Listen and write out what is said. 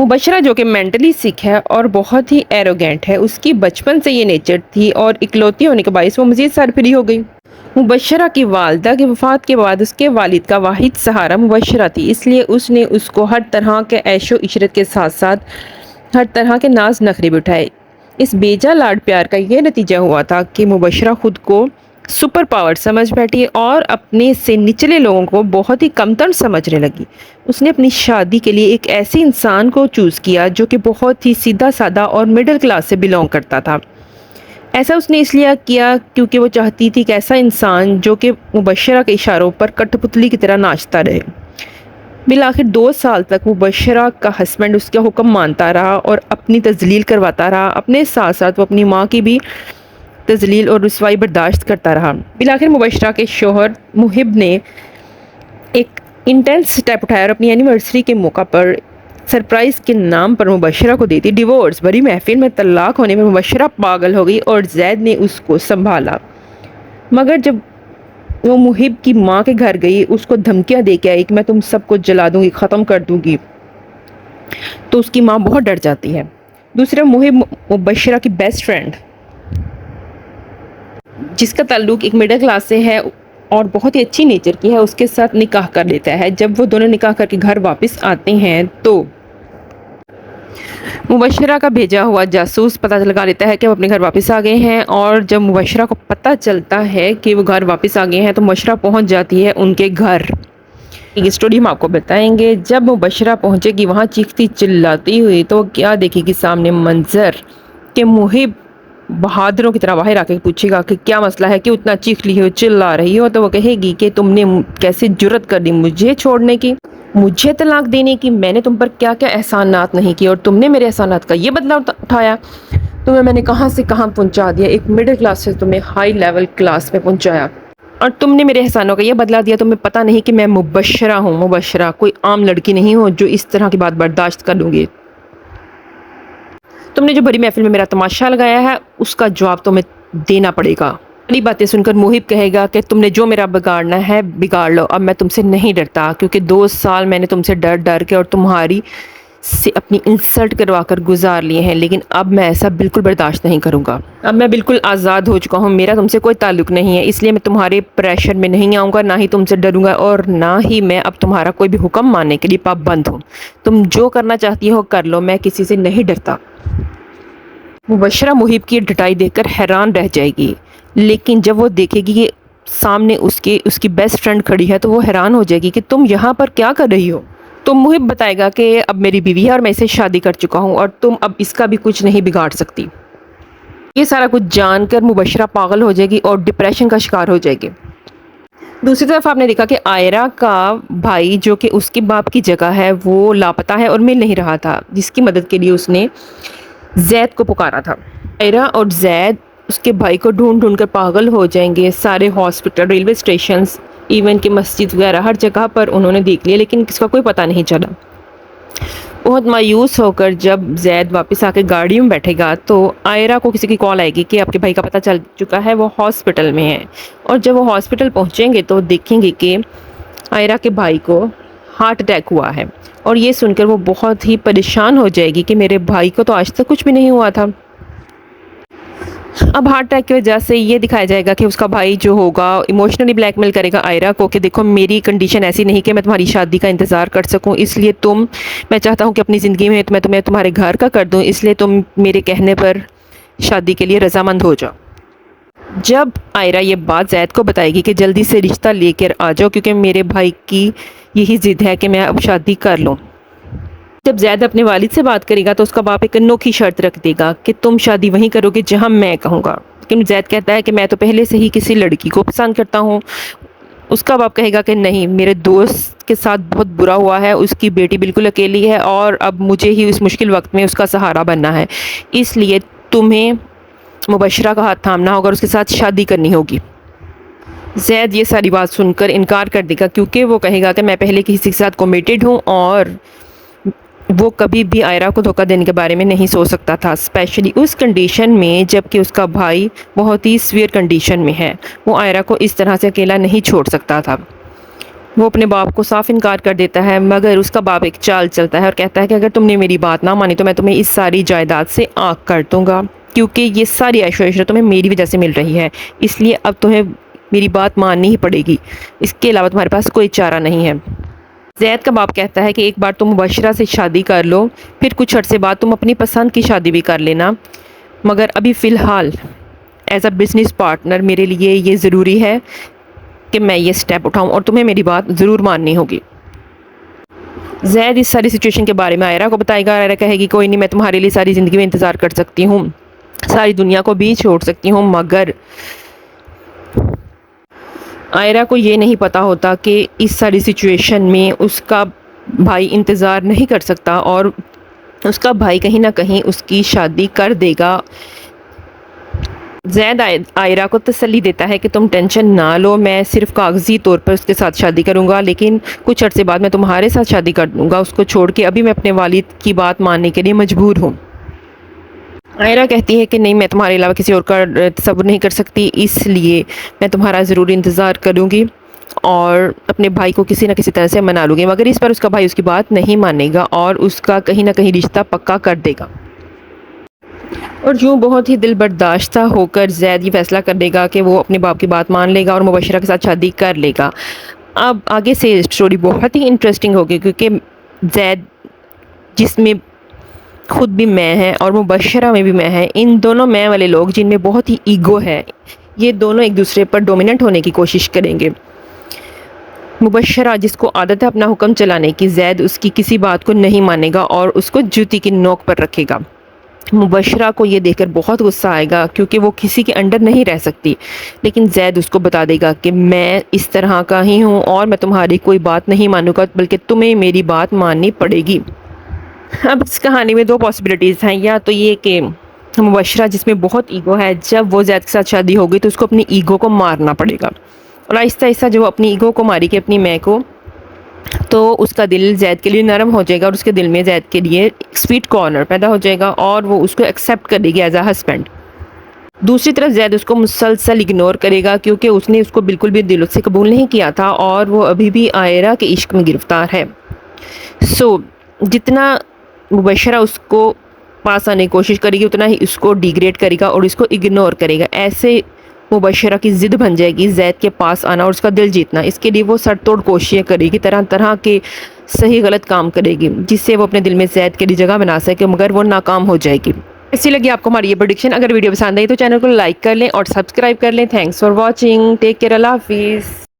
مبشرہ جو کہ مینٹلی سک ہے اور بہت ہی ایروگینٹ ہے، اس کی بچپن سے یہ نیچر تھی اور اکلوتی ہونے کے باعث وہ مزید سرفری ہو گئی۔ مبشرہ کی والدہ کی وفات کے بعد اس کے والد کا واحد سہارا مبشرہ تھی، اس لیے اس نے اس کو ہر طرح کے عیش و عشرت کے ساتھ ساتھ ہر طرح کے ناز نخرے بھی اٹھائے۔ اس بیجا لاڈ پیار کا یہ نتیجہ ہوا تھا کہ مبشرہ خود کو سپر پاور سمجھ بیٹھی اور اپنے سے نچلے لوگوں کو بہت ہی کمتر سمجھنے لگی۔ اس نے اپنی شادی کے لیے ایک ایسے انسان کو چوز کیا جو کہ بہت ہی سیدھا سادہ اور مڈل کلاس سے بلونگ کرتا تھا۔ ایسا اس نے اس لیے کیا کیونکہ وہ چاہتی تھی کہ ایسا انسان جو کہ مبشرہ کے اشاروں پر کٹھ پتلی کی طرح ناچتا رہے۔ بالآخر 2 سال تک مبشرہ کا ہسبینڈ اس کا حکم مانتا رہا اور اپنی تذلیل کرواتا رہا، اپنے ساتھ ساتھ وہ اپنی ماں کی بھی تذلیل اور رسوائی برداشت کرتا رہا۔ بالآخر مبشرہ کے شوہر محب نے ایک انٹینس سٹیپ اٹھایا اور اپنی اینیورسری کے موقع پر سرپرائز کے نام پر مبشرہ کو دیتی ڈیورس۔ بڑی محفل میں طلاق ہونے میں مبشرہ پاگل ہو گئی اور زید نے اس کو سنبھالا، مگر جب وہ محب کی ماں کے گھر گئی، اس کو دھمکیاں دے کے آئی کہ میں تم سب کو جلا دوں گی، ختم کر دوں گی، تو اس کی ماں بہت ڈر جاتی ہے۔ دوسرا، محب مبشرہ کی بیسٹ فرینڈ جس کا تعلق ایک مڈل کلاس سے ہے اور بہت ہی اچھی نیچر کی ہے، اس کے ساتھ نکاح کر لیتا ہے۔ جب وہ دونوں نکاح کر کے گھر واپس آتے ہیں تو مبشرہ کا بھیجا ہوا جاسوس پتہ لگا لیتا ہے کہ وہ اپنے گھر واپس آ گئے ہیں، اور جب مبشرہ کو پتہ چلتا ہے کہ وہ گھر واپس آ گئے ہیں تو مبشرہ پہنچ جاتی ہے ان کے گھر۔ یہ سٹوری ہم آپ کو بتائیں گے۔ جب مبشرہ پہنچے گی وہاں چیختی چلاتی ہوئی تو کیا دیکھے گی سامنے منظر کہ محب بہادروں کی طرح باہر آ کے پوچھے گا کہ کیا مسئلہ ہے، کیوں اتنا چیخ لی ہو، چلا رہی ہو؟ تو وہ کہے گی کہ تم نے کیسے جرت کر دی مجھے چھوڑنے کی، مجھے طلاق دینے کی، میں نے تم پر کیا کیا احسانات نہیں کیے اور تم نے میرے احسانات کا یہ بدلہ اٹھایا، تمہیں میں نے کہاں سے کہاں پہنچا دیا، ایک مڈل کلاس سے تمہیں ہائی لیول کلاس میں پہنچایا، اور تم نے میرے احسانوں کا یہ بدلہ دیا۔ تمہیں پتہ نہیں کہ میں مبشرہ ہوں، مبشرہ کوئی عام لڑکی نہیں ہوں جو اس طرح کی بات برداشت کر لوں گی۔ تم نے جو بڑی محفل میں میرا تماشا لگایا ہے اس کا جواب تمہیں دینا پڑے گا۔ بڑی باتیں سن کر محب کہے گا کہ تم نے جو میرا بگاڑنا ہے بگاڑ لو، اب میں تم سے نہیں ڈرتا، کیونکہ 2 سال میں نے تم سے ڈر کے اور تمہاری سے اپنی انسلٹ کروا کر گزار لیے ہیں، لیکن اب میں ایسا بالکل برداشت نہیں کروں گا۔ اب میں بالکل آزاد ہو چکا ہوں، میرا تم سے کوئی تعلق نہیں ہے، اس لیے میں تمہارے پریشر میں نہیں آؤں گا، نہ ہی تم سے ڈروں گا، اور نہ ہی میں اب تمہارا کوئی بھی حکم ماننے کے لیے پابند ہوں۔ تم جو کرنا چاہتی ہو کر لو، میں کسی سے نہیں ڈرتا۔ مبشرہ محب کی ڈٹائی دیکھ کر حیران رہ جائے گی، لیکن جب وہ دیکھے گی کہ سامنے اس کی بیسٹ فرینڈ کھڑی ہے تو وہ حیران ہو جائے گی کہ تم یہاں پر کیا کر رہی ہو؟ تو محب بتائے گا کہ اب میری بیوی ہے اور میں اسے شادی کر چکا ہوں اور تم اب اس کا بھی کچھ نہیں بگاڑ سکتی۔ یہ سارا کچھ جان کر مبشرہ پاگل ہو جائے گی اور ڈپریشن کا شکار ہو جائے گی۔ دوسری طرف آپ نے دیکھا کہ عائرہ کا بھائی جو کہ اس کے باپ کی جگہ ہے وہ لاپتہ ہے اور مل نہیں رہا تھا، جس کی مدد کے لیے اس نے زید کو پکارا تھا۔ عائرہ اور زید اس کے بھائی کو ڈھونڈ کر پاگل ہو جائیں گے، سارے ہاسپٹل، ریلوے اسٹیشنز، ایون کہ مسجد وغیرہ ہر جگہ پر انہوں نے دیکھ لیا، لیکن کس کا کوئی پتہ نہیں چلا۔ بہت مایوس ہو کر جب زید واپس آ کے گاڑی میں بیٹھے گا تو عائرہ کو کسی کی کال آئے گی کہ آپ کے بھائی کا پتہ چل چکا ہے، وہ ہاسپٹل میں ہے، اور جب وہ ہاسپٹل پہنچیں گے تو دیکھیں گے کہ عائرہ کے بھائی کو ہارٹ اٹیک ہوا ہے، اور یہ سن کر وہ بہت ہی پریشان ہو جائے گی کہ میرے بھائی کو تو آج تک کچھ بھی نہیں ہوا تھا۔ اب ہارٹ اٹیک کی وجہ سے یہ دکھایا جائے گا کہ اس کا بھائی جو ہوگا ایموشنلی بلیک میل کرے گا عائرہ کو کہ دیکھو میری کنڈیشن ایسی نہیں کہ میں تمہاری شادی کا انتظار کر سکوں، اس لیے میں چاہتا ہوں کہ اپنی زندگی میں میں تمہیں تمہارے گھر کا کر دوں، اس لیے تم میرے کہنے پر شادی کے لیے رضامند ہو جاؤ۔ جب عائرہ یہ بات زید کو بتائے گی کہ جلدی سے رشتہ لے کر آ جاؤ کیونکہ میرے بھائی کی یہی ضد ہے کہ میں اب شادی کر لوں، جب زید اپنے والد سے بات کرے گا تو اس کا باپ ایک انوکھی شرط رکھ دے گا کہ تم شادی وہیں کرو گے جہاں میں کہوں گا، لیکن زید کہتا ہے کہ میں تو پہلے سے ہی کسی لڑکی کو پسند کرتا ہوں۔ اس کا باپ کہے گا کہ نہیں، میرے دوست کے ساتھ بہت برا ہوا ہے، اس کی بیٹی بالکل اکیلی ہے اور اب مجھے ہی اس مشکل وقت میں اس کا سہارا بننا ہے، اس لیے تمہیں مبشرہ کا ہاتھ تھامنا ہوگا اور اس کے ساتھ شادی کرنی ہوگی۔ زید یہ ساری بات سن کر انکار کر دے گا کیونکہ وہ کہے گا کہ میں پہلے کسی کے ساتھ کمیٹڈ ہوں اور وہ کبھی بھی عائرہ کو دھوکہ دینے کے بارے میں نہیں سوچ سکتا تھا، اسپیشلی اس کنڈیشن میں جب کہ اس کا بھائی بہت ہی سیویئر کنڈیشن میں ہے، وہ عائرہ کو اس طرح سے اکیلا نہیں چھوڑ سکتا تھا۔ وہ اپنے باپ کو صاف انکار کر دیتا ہے، مگر اس کا باپ ایک چال چلتا ہے اور کہتا ہے کہ اگر تم نے میری بات نہ مانی تو میں تمہیں اس ساری جائیداد سے آنکھ کر دوں گا، کیونکہ یہ ساری عیش و عشرت تمہیں میری وجہ سے مل رہی ہے، اس لیے اب تمہیں میری بات ماننی ہی پڑے گی، اس کے علاوہ تمہارے پاس کوئی چارہ نہیں ہے۔ زید کا باپ کہتا ہے کہ ایک بار تم مبشرہ سے شادی کر لو، پھر کچھ عرصے بعد تم اپنی پسند کی شادی بھی کر لینا، مگر ابھی فی الحال ایز اے بزنس پارٹنر میرے لیے یہ ضروری ہے کہ میں یہ سٹیپ اٹھاؤں اور تمہیں میری بات ضرور ماننی ہوگی۔ زید اس ساری سچویشن کے بارے میں عائرہ کو بتائے گا۔ عائرہ کہے گی کوئی نہیں، میں تمہارے لیے ساری زندگی میں انتظار کر سکتی ہوں، ساری دنیا کو بھی چھوڑ سکتی ہوں، مگر عائرہ کو یہ نہیں پتا ہوتا کہ اس ساری سچویشن میں اس کا بھائی انتظار نہیں کر سکتا اور اس کا بھائی کہیں نہ کہیں اس کی شادی کر دے گا۔ زید عائرہ کو تسلی دیتا ہے کہ تم ٹینشن نہ لو، میں صرف کاغذی طور پر اس کے ساتھ شادی کروں گا، لیکن کچھ عرصے بعد میں تمہارے ساتھ شادی کر دوں گا اس کو چھوڑ کے، ابھی میں اپنے والد کی بات ماننے کے لیے مجبور ہوں۔ عائرہ کہتی ہے کہ نہیں، میں تمہارے علاوہ کسی اور کا تصور نہیں کر سکتی، اس لیے میں تمہارا ضرور انتظار کروں گی اور اپنے بھائی کو کسی نہ کسی طرح سے منا لوں گی، مگر اس پر اس کا بھائی اس کی بات نہیں مانے گا اور اس کا کہیں نہ کہیں رشتہ پکا کر دے گا۔ اور یوں بہت ہی دل برداشتہ ہو کر زید یہ فیصلہ کر دے گا کہ وہ اپنے باپ کی بات مان لے گا اور مبشرہ کے ساتھ شادی کر لے گا۔ اب آگے سے اسٹوری بہت ہی انٹرسٹنگ ہوگی، کیونکہ زید جس میں خود بھی میں ہے اور مبشرہ میں بھی میں ہے، ان دونوں میں والے لوگ جن میں بہت ہی ایگو ہے، یہ دونوں ایک دوسرے پر ڈومیننٹ ہونے کی کوشش کریں گے۔ مبشرہ جس کو عادت ہے اپنا حکم چلانے کی، زید اس کی کسی بات کو نہیں مانے گا اور اس کو جوتی کی نوک پر رکھے گا۔ مبشرہ کو یہ دیکھ کر بہت غصہ آئے گا کیونکہ وہ کسی کے انڈر نہیں رہ سکتی، لیکن زید اس کو بتا دے گا کہ میں اس طرح کا ہی ہوں اور میں تمہاری کوئی بات نہیں مانوں گا، بلکہ تمہیں میری بات ماننی پڑے گی۔ اب اس کہانی میں دو پاسبلٹیز ہیں، یا تو یہ کہ مبشرہ جس میں بہت ایگو ہے، جب وہ زید کے ساتھ شادی ہوگی تو اس کو اپنی ایگو کو مارنا پڑے گا، اور آہستہ آہستہ جو اپنی ایگو کو ماری کہ اپنی میں کو، تو اس کا دل زید کے لیے نرم ہو جائے گا اور اس کے دل میں زید کے لیے سویٹ کارنر پیدا ہو جائے گا اور وہ اس کو ایکسیپٹ کر لے گی ایز اے ہسبینڈ۔ دوسری طرف زید اس کو مسلسل اگنور کرے گا کیونکہ اس نے اس کو بالکل بھی دل سے قبول نہیں کیا تھا اور وہ ابھی بھی عائرہ کے عشق میں گرفتار ہے۔ جتنا مبشرہ اس کو پاس آنے کی کوشش کرے گی اتنا ہی اس کو ڈیگریڈ کرے گا اور اس کو اگنور کرے گا۔ ایسے مبشرہ کی ضد بن جائے گی زید کے پاس آنا اور اس کا دل جیتنا، اس کے لیے وہ سر توڑ کوششیں کرے گی، طرح طرح کے صحیح غلط کام کرے گی جس سے وہ اپنے دل میں زید کے لیے جگہ بنا سکے، مگر وہ ناکام ہو جائے گی۔ ایسی لگی آپ کو ہماری یہ پریڈکشن؟ اگر ویڈیو پسند آئی تو چینل کو لائک کر لیں اور سبسکرائب کر لیں۔ Thanks for watching, take care, اللہ حافظ۔